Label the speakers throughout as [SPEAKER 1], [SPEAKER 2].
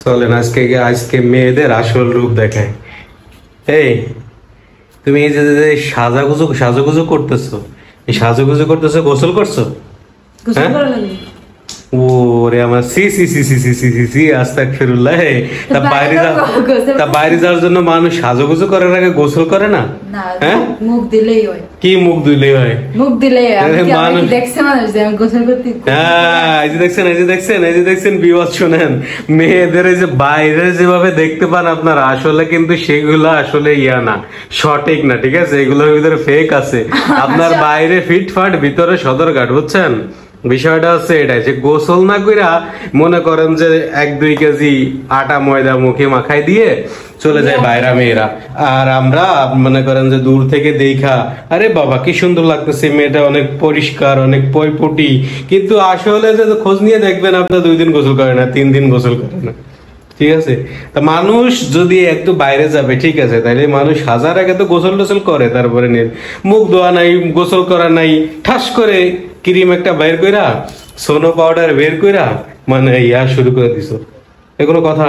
[SPEAKER 1] চলেন আজকে আজকে মেয়েদের আসল রূপ দেখায়। এই তুমি এই যে সাজুগুজু করতেছো, এই সাজুগুজু করতেছো, গোসল করছো?
[SPEAKER 2] গোসল করা লাগে?
[SPEAKER 1] ওরে আমার সি সি সি সি সি সি সি সি আস্তাগফিরুল্লাহ। তা বাইরে যাওয়ার জন্য মানুষ সাজুগুজু করার আগে গোসল করে না? হ্যাঁ,
[SPEAKER 2] মুখ দিলেই হয়।
[SPEAKER 1] কি মুখ দিলেই হয়?
[SPEAKER 2] মুখ দিলেই হয়। আমি দেখছি মানুষ যে আমি গোসল করতে।
[SPEAKER 1] হ্যাঁ, এই যে দেখছেন, এই যে দেখছেন, এই যে দেখছেন বিবাদ শুনেন, মেয়েদের এই যে বাইরে যেভাবে দেখতে পান আপনারা, আসলে কিন্তু সেগুলো আসলে ইয়া না, সঠিক না, ঠিক আছে? এগুলোর ভিতরে ফেক আছে। আপনার বাইরে ফিটফাট, ভিতরে সদরঘাট, বুঝছেন? বিষয়টা হচ্ছে এটাই যে গোসল না কইরা মনে করেন যে 1-2 কেজি আটা ময়দা মুখে মাখাই দিয়ে চলে যায় বাইরা মেয়েরা, আর আমরা মনে করেন যে দূর থেকে দেখা আরে বাবা কি সুন্দর লাগতেছে, মেয়েটা অনেক পরিষ্কার, অনেক পয়পটি, কিন্তু আসলে যে খোঁজ নিয়ে দেখবেন আপনার 2 দিন গোসল করে না, 3 দিন গোসল করে না, ঠিক আছে? তা মানুষ যদি একটু বাইরে যাবে, ঠিক আছে, তাইলে মানুষ হাজার আগে তো গোসল টোসল করে, তারপরে নিয়ে মুখ ধোয়া নাই, গোসল করা নাই, ঠাস করে ক্রিম একটা বের কইরা, সোনো পাউডার বের কইরা মানে ইয়া শুরু করে দিছো। এগুলো কথা?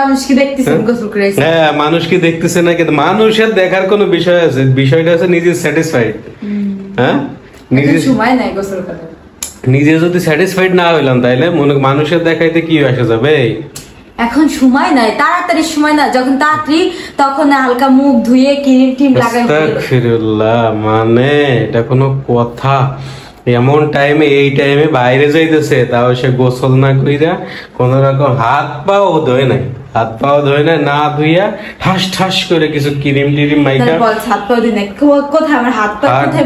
[SPEAKER 2] মানুষ কি দেখতেছে গোসল করে?
[SPEAKER 1] হ্যাঁ, মানুষ কি দেখতেছে না, কিন্তু মানুষের দেখার কোনো বিষয় আছে? বিষয়টা আছে নিজে স্যাটিসফাইড। হ্যাঁ, নিজে
[SPEAKER 2] সময় নাই গোসল করার। নিজে
[SPEAKER 1] যদি স্যাটিসফাইড না হইলাম তাইলে মানুষের দেখাইতে কি আসা যাবে?
[SPEAKER 2] এখন সময় নাই, তাড়াতাড়ি সময় না, যখন তাড়াতাড়ি তখন হালকা মুখ ধুয়ে ক্রিম টিম লাগাই।
[SPEAKER 1] আস্তাগফিরুল্লাহ, মানে এটা কোনো কথা? এমন টাইমে, এই টাইমে বাইরে যাইতেছে, তাও সে গোসল না কইরা কোন রকম হাত পাও ধোয় নাই, হাত পাও ধোয় না, না ধুইয়া ঠাস ঠাস করে কিছু ক্রিম টিরিম মাইকা,
[SPEAKER 2] হাত পাও দিনে কোথায় আমার হাত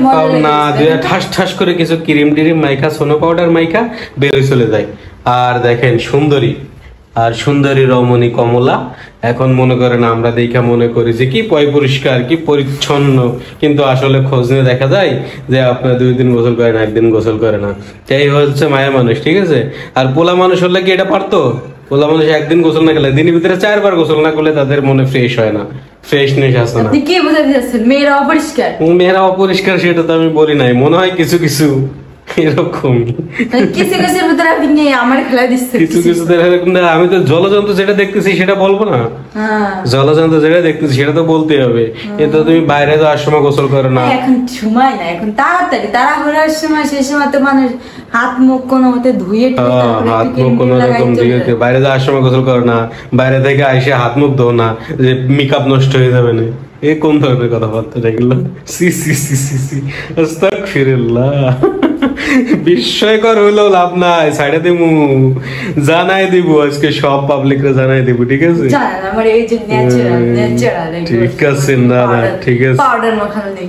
[SPEAKER 1] পাও না ধুইয়া ঠাস ঠাস করে কিছু ক্রিম টিরিম মাইকা, সোনো পাউডার মাইকা বেরোয় চলে যায়। আর দেখেন সুন্দরী, আর সুন্দরী রমণী কমলা এখন মনে করেন আমরা দেখা মনে করি যে কি পরিষ্কার, কি পরিচ্ছন্ন, কিন্তু আসলে খোঁজ নিয়ে দেখা যায় যে আপনার 2 দিন গোসল করে না, 1 দিন গোসল করে না। এই হচ্ছে মায়া মানুষ, ঠিক আছে? আর পোলা মানুষ হলে কি এটা পারতো? পোলা মানুষ 1 দিন গোসল না করলে, দিনের ভিতরে 4 বার গোসল না করলে তাদের মনে ফ্রেশ হয় না, ফ্রেশনেস আসে না।
[SPEAKER 2] আপনি কি বোঝাতে চাচ্ছেন মেয়েরা অপরিষ্কার?
[SPEAKER 1] মেয়েরা অপরিষ্কার সেটা তো আমি বলি নাই, মনে হয় কিছু কিছু এরকম,
[SPEAKER 2] কিছু কিছুর ভিতরে আপনি আমার খেলা দিচ্ছেন,
[SPEAKER 1] কিছু কিছু এরকম। আমি তো জলজন্তু যেটা দেখতেছি সেটা বলবো না, জলজন্তু যেটা দেখতেছি সেটা তো বলতে হবে। কিন্তু তুমি বাইরে যাওয়ার সময় গোসল করো না।
[SPEAKER 2] এখন সময় না, এখন তাড়াতাড়ি তাড়াহুড়ার সময়, সেই সময় তো মানুষ হাত মুখ কোনো মতে ধুয়ে,
[SPEAKER 1] হাত মুখ কোনো রকম ধুয়ে, বাইরে যাওয়ার সময় গোসল করো না, বাইরে থেকে আইসে হাত মুখ ধো না, যে মেকআপ নষ্ট হয়ে যাবে না। এ কোন ধরনের কথাবার্তা এগুলো? সি সি সি সি সি আস্তাগফিরুল্লাহ। বিস্ময়কর হইলেও লাভ নাই, সাইডে দিমু, জানাই দিব আজকে, সব পাবলিকরে জানাই দিব, ঠিক আছে?
[SPEAKER 2] আমার এই যে ন্যাচারাল
[SPEAKER 1] ঠিক আছে, না ঠিক আছে,
[SPEAKER 2] পাউডার মাখানো নেই।